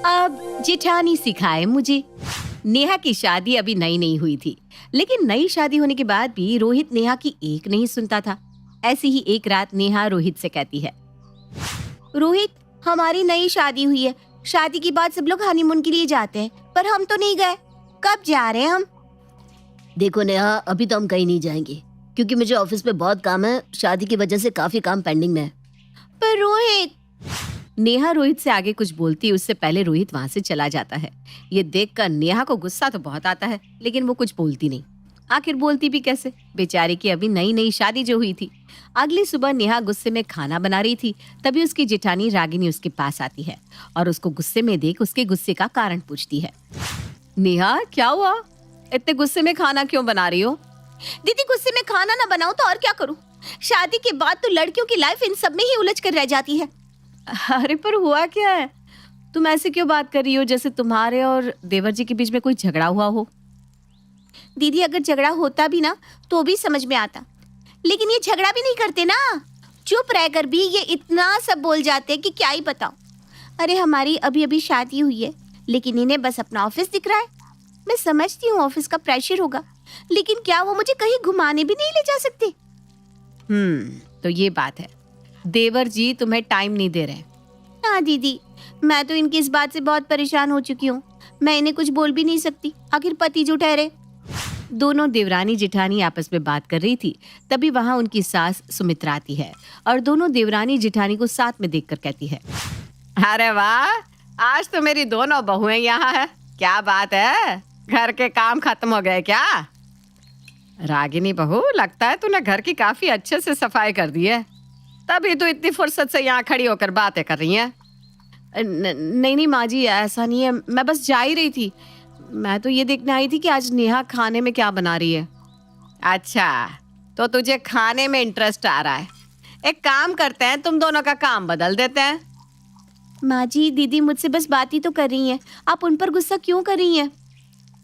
अब जेठानी सिखाए मुझे। नेहा की शादी अभी नई नहीं हुई थी, लेकिन नई शादी होने के बाद भी रोहित नेहा की एक नहीं सुनता था। ऐसी ही एक रात नेहा रोहित से कहती है, रोहित, हमारी नई शादी हुई है। शादी के बाद सब लोग हनीमून के लिए जाते हैं, पर हम तो नहीं गए। कब जा रहे हैं हम? देखो नेहा, अभी तो हम कहीं नहीं जाएंगे क्योंकि मुझे ऑफिस में बहुत काम है। शादी की वजह से काफी काम पेंडिंग में है। पर रोहित, नेहा रोहित से आगे कुछ बोलती है उससे पहले रोहित वहां से चला जाता है। ये देखकर नेहा को गुस्सा तो बहुत आता है, लेकिन वो कुछ बोलती नहीं। आखिर बोलती भी कैसे, बेचारी की अभी नई नई शादी जो हुई थी। अगली सुबह नेहा गुस्से में खाना बना रही थी, तभी उसकी जेठानी रागिनी उसके पास आती है और उसको गुस्से में देख उसके गुस्से का कारण पूछती है। नेहा, क्या हुआ? इतने गुस्से में खाना क्यों बना रही हो? दीदी, गुस्से में खाना ना बनाऊं तो और क्या करूं? शादी के बाद तो लड़कियों की लाइफ इन सब में ही उलझ कर रह जाती है। अरे पर हुआ क्या है? तुम ऐसे क्यों बात कर रही हो जैसे तुम्हारे और देवर जी के बीच में कोई झगड़ा हुआ हो? दीदी, अगर झगड़ा होता भी ना तो भी समझ में आता, लेकिन ये झगड़ा भी नहीं करते ना। चुप रहकर भी ये इतना सब बोल जाते हैं कि क्या ही बताऊं। अरे हमारी अभी अभी शादी हुई है, लेकिन इन्हें बस अपना ऑफिस दिख रहा है। मैं समझती हूँ ऑफिस का प्रेशर होगा, लेकिन क्या वो मुझे कहीं घुमाने भी नहीं ले जा सकते? तो ये बात है, देवर जी तुम्हें टाइम नहीं दे रहे। हाँ दीदी, मैं तो इनकी इस बात से बहुत परेशान हो चुकी हूँ। मैं इन्हें कुछ बोल भी नहीं सकती, आखिर पति जो ठहरे। दोनों देवरानी जेठानी आपस में बात कर रही थी, तभी वहां उनकी सास सुमित्रा आती है और दोनों देवरानी जेठानी को साथ में देखकर कहती है, अरे वाह, आज तो मेरी दोनों बहुएं यहाँ है। क्या बात है, घर के काम खत्म हो गए क्या? रागिनी बहू, लगता है तूने घर की काफी अच्छे से सफाई कर दी है, तभी तो इतनी फुर्सत से यहाँ खड़ी होकर बातें कर रही हैं। नहीं नहीं माँ जी, ऐसा नहीं है, मैं बस जा ही रही थी। मैं तो ये देखने आई थी कि आज नेहा खाने में क्या बना रही है। अच्छा, तो तुझे खाने में इंटरेस्ट आ रहा है। एक काम करते हैं, तुम दोनों का काम बदल देते हैं। माँ जी, दीदी मुझसे बस बात ही तो कर रही हैं, आप उन पर गुस्सा क्यों कर रही हैं?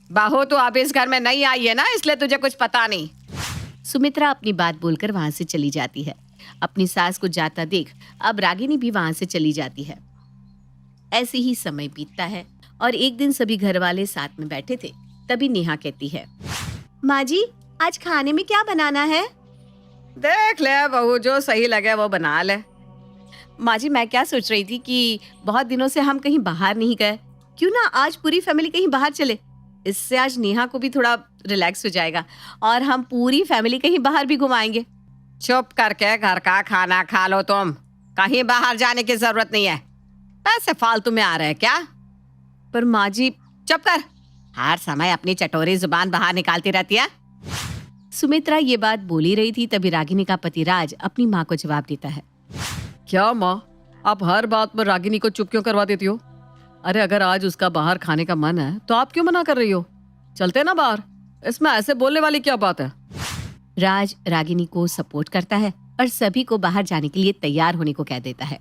बहू, तो अब इस घर में नहीं आई है ना, इसलिए तुझे कुछ पता नहीं। सुमित्रा अपनी बात बोलकर वहां से चली जाती है। अपनी सास को जाता देख अब रागिनी भी वहां से चली जाती है। ऐसे ही समय बीतता है और एक दिन सभी घर वाले साथ में बैठे थे, तभी नेहा कहती है, माँ जी, आज खाने में क्या बनाना है? देख ले बहू, जो सही लगे वो बना ले। माँ जी, मैं क्या सोच रही थी कि बहुत दिनों से हम कहीं बाहर नहीं गए, क्यों ना आज पूरी फैमिली कहीं बाहर चले। इससे आज नेहा को भी थोड़ा रिलैक्स हो जाएगा और हम पूरी फैमिली कहीं बाहर भी घुमाएंगे। चुप करके घर का खाना खा लो तुम, कहीं बाहर जाने की जरूरत नहीं है। पैसे फालतू में आ रहे हैं क्या? पर माँ जी, चुप कर, हर समय अपनी चटोरी जुबान बाहर निकालती रहती है। सुमित्रा ये बात बोली रही थी, तभी रागिनी का पति राज अपनी माँ को जवाब देता है, क्या माँ, आप हर बात पर रागिनी को चुप क्यों करवा देती हो? अरे अगर आज उसका बाहर खाने का मन है तो आप क्यों मना कर रही हो? चलते ना बाहर, इसमें ऐसे बोलने वाली क्या बात है? राज रागिनी को सपोर्ट करता है और सभी को बाहर जाने के लिए तैयार होने को कह देता है।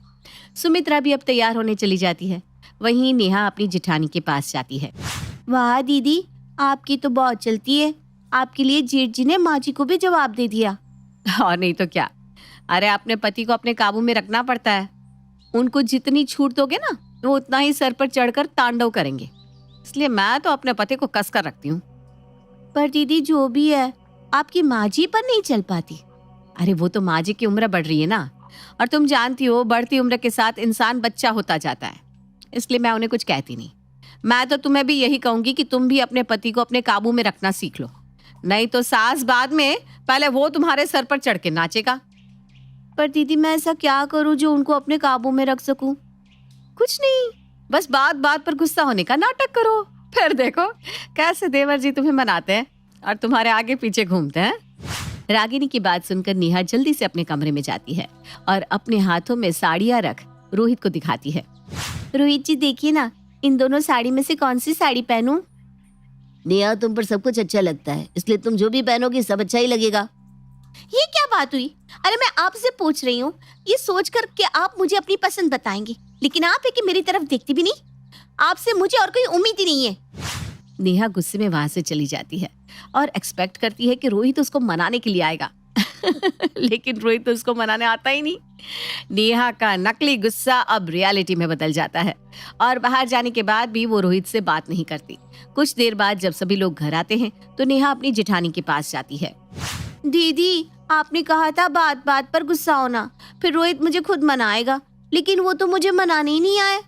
सुमित्रा भी अब तैयार होने चली जाती है। वहीं नेहा अपनी जेठानी के पास जाती है। वाह दीदी, आपकी तो बहुत चलती है। आपके लिए जेठ जी ने माँ जी को भी जवाब दे दिया। और नहीं तो क्या, अरे अपने पति को अपने काबू में रखना पड़ता है। उनको जितनी छूट दोगे ना, वो उतना ही सर पर चढ़कर तांडव करेंगे। इसलिए मैं तो अपने पति को कस कर रखती हूँ। पर दीदी, जो भी है, आपकी माँ जी पर नहीं चल पाती। अरे वो तो माँ जी की उम्र बढ़ रही है ना, और तुम जानती हो बढ़ती उम्र के साथ इंसान बच्चा होता जाता है, इसलिए मैं उन्हें कुछ कहती नहीं। मैं तो तुम्हें भी यही कहूंगी कि तुम भी अपने पति को अपने काबू में रखना सीख लो, नहीं तो सास बाद में पहले वो तुम्हारे सर पर चढ़ के नाचेगा। पर दीदी, मैं ऐसा क्या करूं जो उनको अपने काबू में रख सकूं? कुछ नहीं, बस बात बात पर गुस्सा होने का नाटक करो, फिर देखो कैसे देवर जी तुम्हें मनाते हैं और तुम्हारे आगे पीछे घूमते हैं। रागिनी की बात सुनकर नेहा जल्दी से अपने कमरे में जाती है और अपने हाथों में साड़ियां रख रोहित को दिखाती है। रोहित जी, देखिए ना, इन दोनों साड़ी में से कौन सी साड़ी पहनूं? नेहा, तुम पर सब कुछ अच्छा लगता है, इसलिए तुम जो भी पहनोगी सब अच्छा ही लगेगा। ये क्या बात हुई? अरे मैं आपसे पूछ रही हूँ, ये सोच कर कि आप मुझे अपनी पसंद बताएंगे, लेकिन आप है कि मेरी तरफ देखती भी नहीं। आपसे मुझे और कोई उम्मीद ही नहीं है। नेहा गुस्से में वहां से चली जाती है और एक्सपेक्ट करती है कि रोहित उसको मनाने के लिए आएगा। लेकिन रोहित तो उसको मनाने आता ही नहीं। नेहा का नकली गुस्सा अब रियलिटी में बदल जाता है और बाहर जाने के बाद भी वो रोहित से बात नहीं करती। कुछ देर बाद जब सभी लोग घर आते हैं तो नेहा अपनी जेठानी के पास जाती है। दीदी, आपने कहा था बात बात पर गुस्सा होना, फिर रोहित मुझे खुद मनाएगा, लेकिन वो तो मुझे मनाने ही नहीं आए।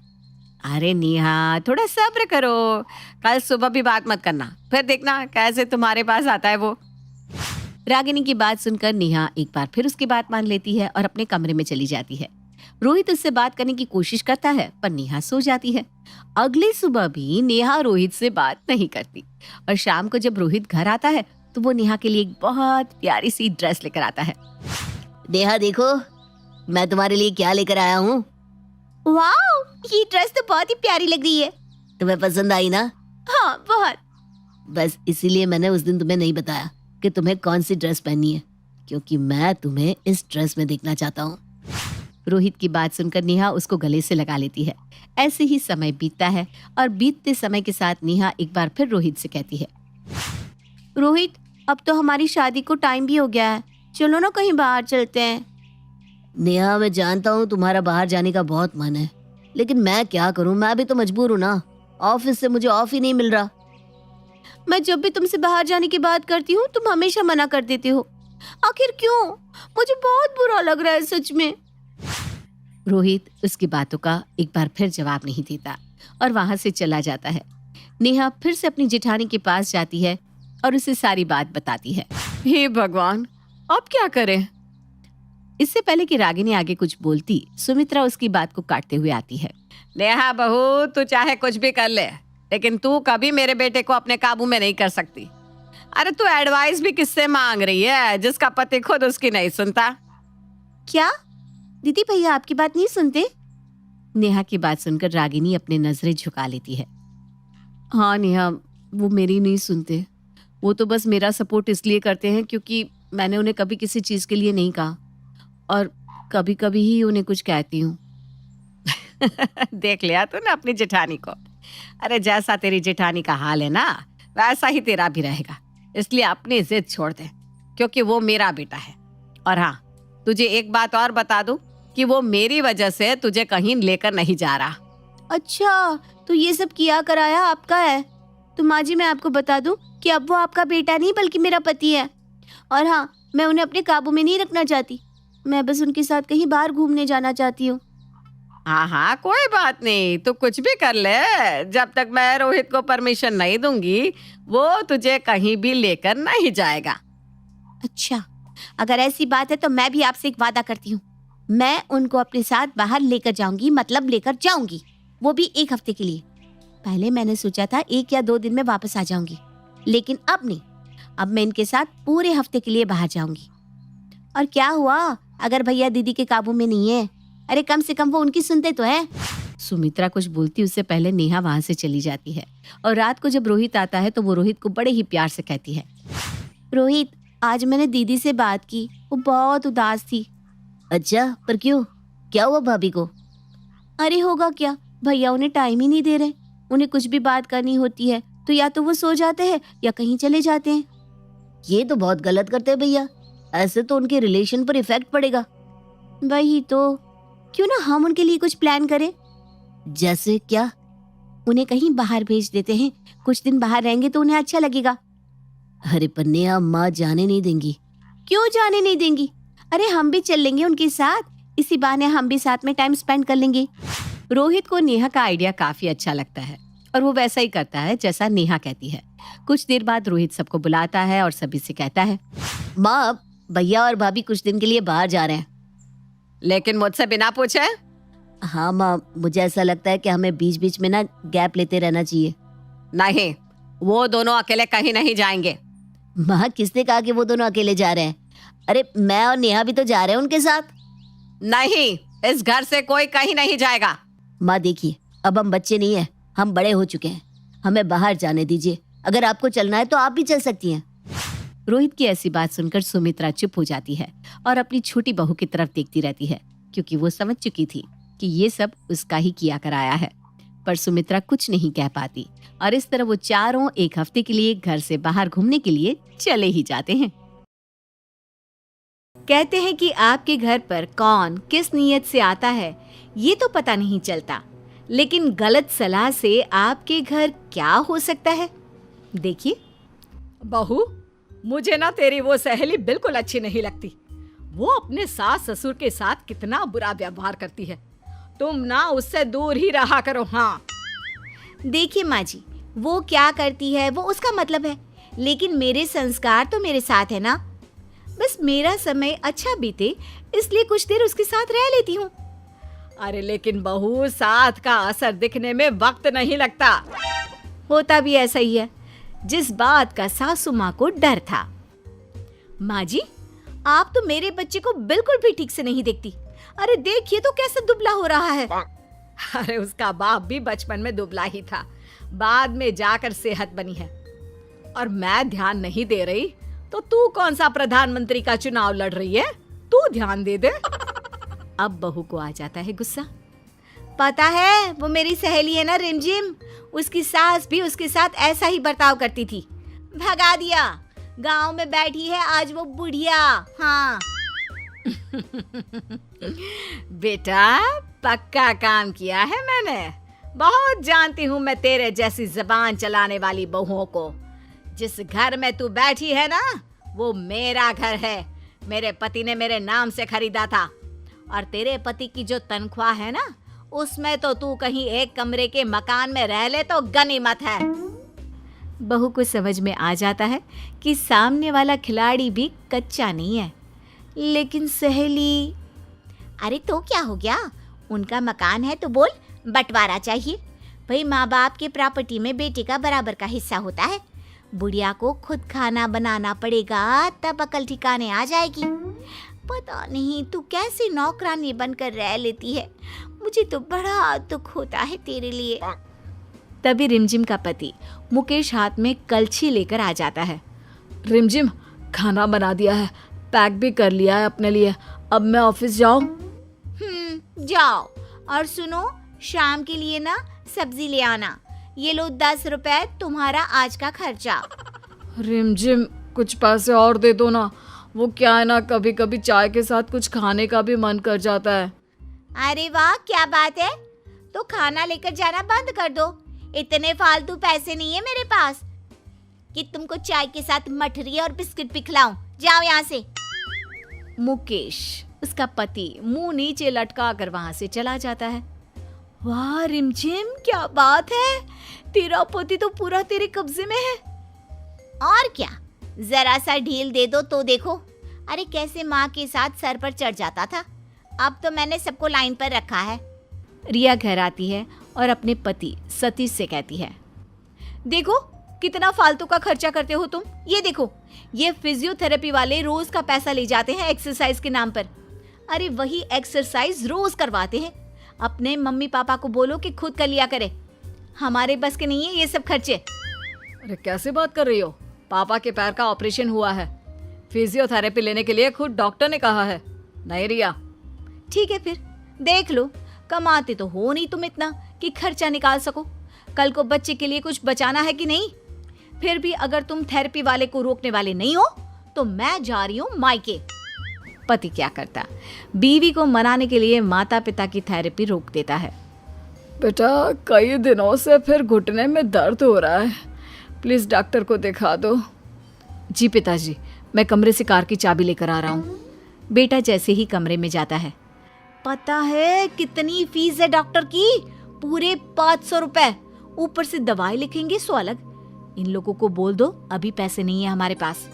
अरे नेहा, थोड़ा सब्र करो, कल सुबह भी बात मत करना, फिर देखना कैसे तुम्हारे पास आता है वो। रागिनी की बात सुनकर नेहा एक बार फिर उसकी बात मान लेती है और अपने कमरे में चली जाती है। रोहित उससे बात करने की कोशिश करता है पर नेहा सो जाती है। अगली सुबह भी नेहा रोहित से बात नहीं करती और शाम को जब रोहित घर आता है तो वो नेहा के लिए एक बहुत प्यारी सी ड्रेस लेकर आता है। नेहा देखो, मैं तुम्हारे लिए क्या लेकर आया हूँ। वाओ, ये ड्रेस तो बहुत ही प्यारी लग रही है। तुम्हें पसंद आई ना? हाँ, बहुत। बस इसीलिए मैंने उस दिन तुम्हें नहीं बताया कि तुम्हें कौन सी ड्रेस पहननी है, क्योंकि मैं तुम्हें इस ड्रेस में देखना चाहता हूँ। रोहित की बात सुनकर नेहा उसको गले से लगा लेती है। ऐसे ही समय बीतता है और बीतते समय के साथ नेहा एक बार फिर रोहित से कहती है, रोहित, अब तो हमारी शादी को टाइम भी हो गया है, चलो ना कहीं बाहर चलते हैं। नेहा, मैं जानता हूँ तुम्हारा बाहर जाने का बहुत मन है, लेकिन मैं क्या करूँ, मैं भी तो मजबूर हूँ ना। ऑफिस से मुझे ऑफ ही नहीं मिल रहा। मैं जब भी तुमसे बाहर जाने की बात करती हूँ तुम हमेशा मना कर देते हो। आखिर क्यों? मुझे बहुत बुरा लग रहा है सच में। रोहित उसकी बातों का एक बार फिर जवाब नहीं देता और वहां से चला जाता है। नेहा फिर से अपनी जेठानी के पास जाती है और उसे सारी बात बताती है। हे भगवान, अब क्या करें? इससे पहले कि रागिनी आगे कुछ बोलती, सुमित्रा उसकी बात को काटते हुए आती है। नेहा बहू, तू चाहे कुछ भी कर ले, लेकिन तू कभी मेरे बेटे को अपने काबू में नहीं कर सकती। अरे तू एडवाइस भी किससे मांग रही है जिसका पति खुद उसकी नहीं सुनता? क्या दीदी, भैया आपकी बात नहीं सुनते? नेहा की बात सुनकर रागिनी अपने नजरें झुका लेती है। हाँ नेहा, वो मेरी नहीं सुनते। वो तो बस मेरा सपोर्ट इसलिए करते हैं क्योंकि मैंने उन्हें कभी किसी चीज के लिए नहीं कहा और कभी कभी ही उन्हें कुछ कहती हूँ। देख लिया तूने अपनी जेठानी को। अरे जैसा तेरी जेठानी का हाल है ना, वैसा ही तेरा भी रहेगा। इसलिए अपनी जिद छोड़ दे, क्योंकि वो मेरा बेटा है। और हाँ, तुझे एक बात और बता दूं कि वो मेरी वजह से तुझे कहीं लेकर नहीं जा रहा। अच्छा, तो ये सब किया कराया आपका है? तो माँ जी, मैं आपको बता दूं कि अब वो आपका बेटा नहीं बल्कि मेरा पति है। और हाँ, मैं उन्हें अपने काबू में नहीं रखना चाहती। मैं बस उनके साथ कहीं बाहर घूमने जाना चाहती हूँ। हाँ हाँ, कोई बात नहीं, तू कुछ भी कर ले। जब तक मैं रोहित को परमिशन नहीं दूंगी वो तुझे कहीं भी लेकर नहीं जाएगा। अच्छा, अगर ऐसी बात है तो मैं भी आपसे एक वादा करती हूँ। मैं उनको अपने साथ बाहर लेकर जाऊंगी, मतलब लेकर जाऊंगी, वो भी 1 हफ्ते के लिए। पहले मैंने सोचा था 1 या 2 दिन में वापस आ जाऊंगी, लेकिन अब नहीं। अब मैं इनके साथ पूरे हफ्ते के लिए बाहर जाऊंगी। और क्या हुआ अगर भैया दीदी के काबू में नहीं है? अरे कम से कम वो उनकी सुनते तो है। सुमित्रा कुछ बोलती उससे पहले नेहा वहां से चली जाती है और रात को जब रोहित आता है तो वो रोहित को बड़े ही प्यार से कहती है, रोहित, आज मैंने दीदी से बात की, वो बहुत उदास थी। अच्छा, पर क्यों? क्या हुआ भाभी को? अरे होगा क्या, भैया उन्हें टाइम ही नहीं दे रहे। उन्हें कुछ भी बात करनी होती है तो या तो वो सो जाते हैं या कहीं चले जाते हैं। ये तो बहुत गलत करते हैं भैया, ऐसे तो उनके रिलेशन पर इफेक्ट पड़ेगा। वही तो, क्यों ना हम उनके लिए कुछ प्लान करें? जैसे क्या? उन्हें कहीं बाहर भेज देते हैं, कुछ दिन बाहर रहेंगे तो उन्हें अच्छा लगेगा। अरे पर नेहा, माँ जाने नहीं देंगी। क्यों जाने नहीं देंगी? अरे हम भी चल लेंगे उनके साथ, इसी बहाने हम भी साथ में टाइम स्पेंड कर लेंगे। रोहित को नेहा का आइडिया काफी अच्छा लगता है और वो वैसा ही करता है जैसा नेहा कहती है। कुछ देर बाद रोहित सबको बुलाता है और सभी से कहता है, माँ, भैया और भाभी कुछ दिन के लिए बाहर जा रहे हैं। लेकिन मुझसे बिना पूछे? हाँ माँ, मुझे ऐसा लगता है कि हमें बीच बीच में ना गैप लेते रहना चाहिए। नहीं, वो दोनों अकेले कहीं नहीं जाएंगे। माँ, किसने कहा कि वो दोनों अकेले जा रहे हैं? अरे मैं और नेहा भी तो जा रहे हैं उनके साथ। नहीं, इस घर से कोई कहीं नहीं जाएगा। माँ देखिए, अब हम बच्चे नहीं हैं, हम बड़े हो चुके हैं, हमें बाहर जाने दीजिए। अगर आपको चलना है तो आप भी चल सकती हैं। रोहित की ऐसी बात सुनकर सुमित्रा चुप हो जाती है और अपनी छोटी बहू की तरफ देखती रहती है, क्योंकि वो समझ चुकी थी कि ये सब उसका ही किया कराया है। पर सुमित्रा कुछ नहीं कह पाती और इस तरह वो चारों 1 हफ्ते के लिए घर से बाहर घूमने के लिए चले ही जाते हैं। कहते हैं कि आपके घर पर कौन किस नीयत से आता है ये तो पता नहीं चलता, लेकिन गलत सलाह से आपके घर क्या हो सकता है। देखिए बहू, मुझे ना तेरी वो सहेली बिल्कुल अच्छी नहीं लगती। वो अपने सास ससुर के साथ कितना बुरा व्यवहार करती है। तुम ना उससे दूर ही रहा करो। हाँ, देखिए माँ जी, वो क्या करती है वो उसका मतलब है, लेकिन मेरे संस्कार तो मेरे साथ है ना। बस मेरा समय अच्छा बीते इसलिए कुछ देर उसके साथ रह लेती हूँ। अरे लेकिन बहू, साथ का असर दिखने में वक्त नहीं लगता। होता भी ऐसा ही है जिस बात का सासू माँ को डर था। माँ जी, आप तो मेरे बच्चे को बिल्कुल भी ठीक से नहीं देखती। अरे देखिए तो कैसा दुबला हो रहा है। अरे उसका बाप भी बचपन में दुबला ही था, बाद में जाकर सेहत बनी है। और मैं ध्यान नहीं दे रही तो तू कौन सा प्रधानमंत्री का चुनाव लड़ रही है? तू ध्यान दे दे। अब बहू को आ जाता है गुस्सा। पता है, वो मेरी सहेली है ना रिमझिम, उसकी सास भी उसके साथ ऐसा ही बर्ताव करती थी। भगा दिया, गांव में बैठी है आज वो बुढ़िया। हाँ बेटा, पक्का काम किया है मैंने। बहुत जानती हूँ मैं तेरे जैसी जबान चलाने वाली बहुओं को। जिस घर में तू बैठी है ना, वो मेरा घर है। मेरे पति ने मेरे नाम से खरीदा था। और तेरे पति की जो तनख्वाह है ना, उसमें तो तू कहीं एक कमरे के मकान में रह ले तो गनीमत है। बहू को समझ में आ जाता है कि सामने वाला खिलाड़ी भी कच्चा नहीं है, लेकिन सहेली। अरे तो क्या हो गया, उनका मकान है तो बोल बंटवारा चाहिए। भाई माँ बाप के प्रॉपर्टी में बेटे का बराबर का हिस्सा होता है। बुढ़िया को खुद खाना बनाना पड़ेगा, तब अकल ठिकाने आ जाएगी। पता नहीं तू कैसे नौकरानी बनकर रह लेती है। मुझे तो बड़ा दुख होता है तेरे लिए। तभी रिमझिम का पति मुकेश हाथ में कलछी लेकर आ जाता है। रिमझिम, खाना बना दिया है, पैक भी कर लिया है अपने लिए। अब मैं ऑफिस जाऊं? जाओ। और सुनो, शाम के लिए ना सब्जी ले आना। ये लो 10 रुपए तुम्हारा आज का खर्चा। रिमझिम, कुछ पैसे और दे दो ना। वो क्या है ना, कभी कभी चाय के साथ कुछ खाने का भी मन कर जाता है। अरे वाह, क्या बात है। तो खाना लेकर जाना बंद कर दो। इतने फालतू पैसे नहीं है मेरे पास कि तुमको चाय के साथ मठरी और बिस्किट भी खिलाऊं। जाओ यहाँ से। मुकेश, उसका पति, मुंह नीचे लटका कर वहां से चला जाता है। वाह रिमझिम, क्या बात है, तेरा पति तो पूरा तेरे कब्जे में है। और क्या, जरा सा ढील दे दो तो देखो। अरे कैसे माँ के साथ सर पर चढ़ जाता था। अब तो मैंने सबको लाइन पर रखा है। रिया घर आती है और अपने पति सतीश से कहती है, देखो कितना फालतू का खर्चा करते हो तुम। ये देखो, ये फिजियोथेरेपी वाले रोज का पैसा ले जाते हैं एक्सरसाइज के नाम पर। अरे वही एक्सरसाइज रोज करवाते हैं। अपने मम्मी पापा को बोलो कि खुद कर लिया करे। हमारे बस के नहीं है ये सब खर्चे। अरे कैसे बात कर रही हो? पापा के पैर का ऑपरेशन हुआ है, फिजियोथेरेपी लेने के लिए खुद डॉक्टर ने कहा है। नहीं रिया। ठीक है फिर देख लो, कमाते तो हो नहीं तुम इतना कि खर्चा निकाल सको। कल को बच्चे के लिए कुछ बचाना है कि नहीं। फिर भी अगर तुम थेरेपी वाले को रोकने वाले नहीं हो तो मैं जा रही हूँ मायके। पति क्या करता, बीवी को मनाने के लिए माता पिता की थेरेपी रोक देता है। बेटा, कई दिनों से फिर घुटने में दर्द हो रहा है, प्लीज डॉक्टर को दिखा दो। जी पिताजी, मैं कमरे से कार की चाबी लेकर आ रहा हूँ। बेटा जैसे ही कमरे में जाता है, पता है कितनी फीस है डॉक्टर की? पूरे 500 रुपए। ऊपर से दवाई लिखेंगे 100 अलग। इन लोगों को बोल दो अभी पैसे नहीं है हमारे पास।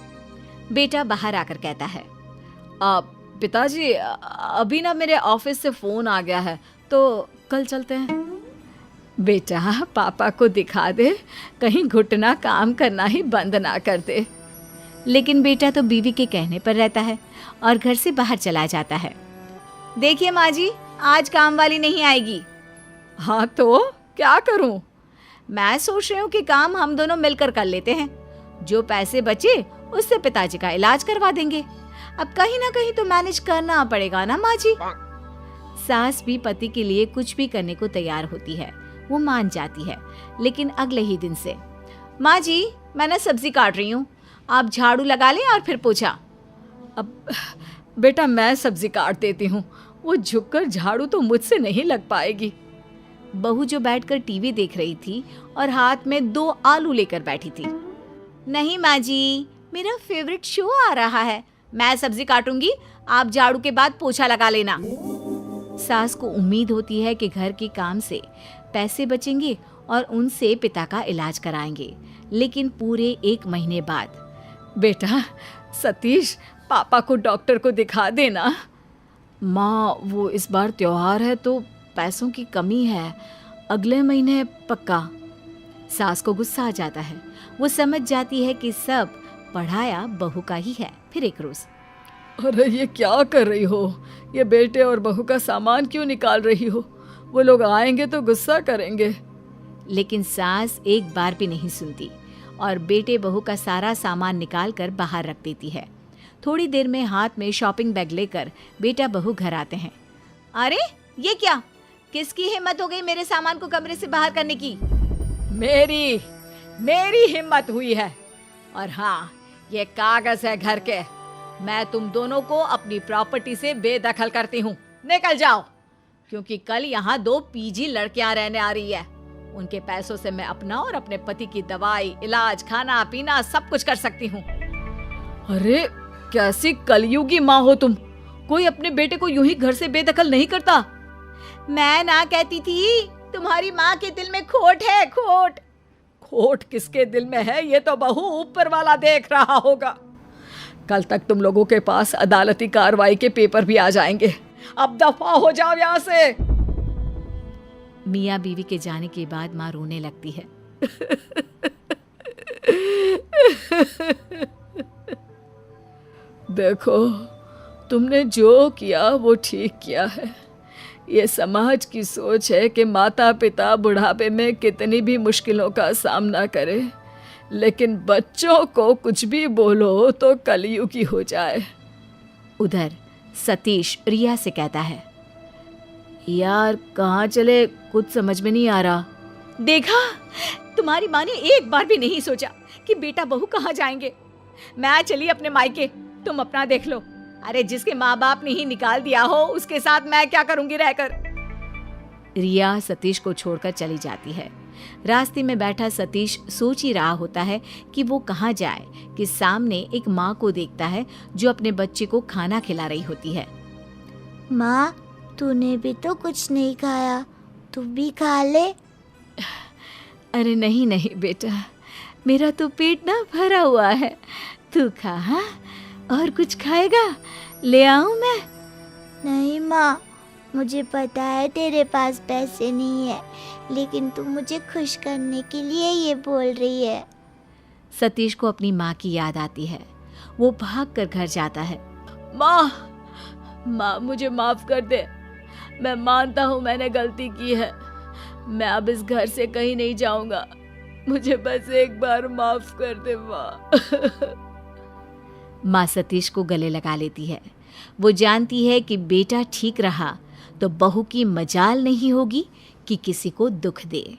बेटा बाहर आकर कहता है, पिताजी, अभी ना मेरे ऑफिस से फोन आ गया है, तो कल चलते हैं। बेटा पापा को दिखा दे, कहीं घुटना काम करना ही बंद ना कर दे। लेकिन बेटा तो बीवी के कहने पर रहता है और घर से बाहर चला जाता है। देखिए माँ जी, आज काम वाली नहीं आएगी। हाँ तो क्या करूं? मैं सोच रही हूँ कि काम हम दोनों मिलकर कर लेते हैं। जो पैसे बचे उससे पिताजी का इलाज करवा देंगे। अब कहीं ना कहीं तो मैनेज करना पड़ेगा ना माँ जी। सास भी पति के लिए कुछ भी करने को तैयार होती है। वो मान जाती है। लेकिन अगले ही दिन से, माँ जी मैं ना सब्जी काट रही हूँ, आप झाड़ू लगा लें और फिर पोछा। अब बेटा मैं सब्जी काट देती हूँ, वो झुककर झाड़ू तो मुझसे नहीं लग पाएगी। बहू जो बैठकर टीवी देख रही थी और हाथ में 2 आलू लेकर बैठी थी। नहीं माँ जी, मेरा फेवरेट शो आ रहा है, मैं सब्जी काटूंगी, आप झाड़ू के बाद पोछा लगा लेना। सास को उम्मीद होती है कि घर के काम से पैसे बचेंगे और उनसे पिता का इलाज कराएंगे, लेकिन पूरे 1 महीने बाद बेटा सतीश, पापा को डॉक्टर को दिखा देना। माँ, वो इस बार त्योहार है तो पैसों की कमी है, अगले महीने पक्का। सास को गुस्सा आ जाता है। वो समझ जाती है कि सब पढ़ाया बहू का ही है। फिर एक रोज, अरे ये क्या कर रही हो? ये बेटे और बहू का सामान क्यों निकाल रही हो? वो लोग आएंगे तो गुस्सा करेंगे। लेकिन सास एक बार भी नहीं सुनती और बेटे बहू का सारा सामान निकाल कर बाहर रख देती है। थोड़ी देर में हाथ में शॉपिंग बैग लेकर बेटा बहू घर आते हैं। अरे ये क्या, किसकी हिम्मत हो गई मेरे सामान को कमरे से बाहर करने की? मेरी हिम्मत हुई है। और हाँ, ये कागज है घर के। मैं तुम दोनों को अपनी प्रॉपर्टी से बेदखल करती हूँ, निकल जाओ। क्योंकि कल यहाँ 2 पीजी लड़कियां रहने आ रही है। उनके पैसों से मैं अपना और अपने पति की दवाई, इलाज, खाना पीना सब कुछ कर सकती हूँ। अरे कैसी कलयुगी माँ हो तुम? कोई अपने बेटे को यूं ही घर से बेदखल नहीं करता। मैं ना कहती थी, तुम्हारी माँ के दिल में खोट है, खोट। खोट किसके दिल में है ये तो बहू ऊपर वाला देख रहा होगा। कल तक तुम लोगों के पास अदालती कार्रवाई के पेपर भी आ जाएंगे। अब दफा हो जाओ यहाँ से। मियाँ बीवी के जाने के बाद माँ रोने लगती है। देखो, तुमने जो किया वो ठीक किया है। ये समाज की सोच है कि माता पिता बुढ़ापे में कितनी भी मुश्किलों का सामना करें, लेकिन बच्चों को कुछ भी बोलो तो कलयुगी हो जाए। उधर सतीश रिया से कहता है, यार कहाँ चले, कुछ समझ में नहीं आ रहा। देखा, तुम्हारी माँ ने एक बार भी नहीं सोचा कि बेटा बहू कहाँ जाएंगे। मैं चली अपने मायके, तुम अपना देख लो। अरे जिसके माँ बाप ने ही निकाल दिया हो उसके साथ मैं क्या करूंगी रहकर। रिया सतीश को छोड़कर चली जाती है। रास्ते में बैठा सतीश सोच ही रहा होता है कि वो कहाँ जाए कि सामने एक माँ को देखता है जो अपने बच्चे को खाना खिला रही होती है। माँ, तूने भी तो कुछ नहीं खाया, तू भी खा ले। अरे नहीं नहीं बेटा, मेरा तो पेट ना भरा हुआ है, तू खा। हाँ, और कुछ खाएगा? ले आऊं मैं? नहीं माँ, मुझे पता है तेरे पास पैसे नहीं है, लेकिन तू मुझे खुश करने के लिए ये बोल रही है। सतीश को अपनी माँ की याद आती है। वो भागकर घर जाता है। माँ मुझे माफ कर दे। मैं मानता हूँ मैंने गलती की है। मैं अब इस घर से कहीं नहीं जाऊंगा। मुझे बस एक बार माफ कर दे माँ। माँ सतीश को गले लगा लेती है। वो जानती है कि बेटा ठीक रहा तो बहू की मजाल नहीं होगी कि किसी को दुख दे।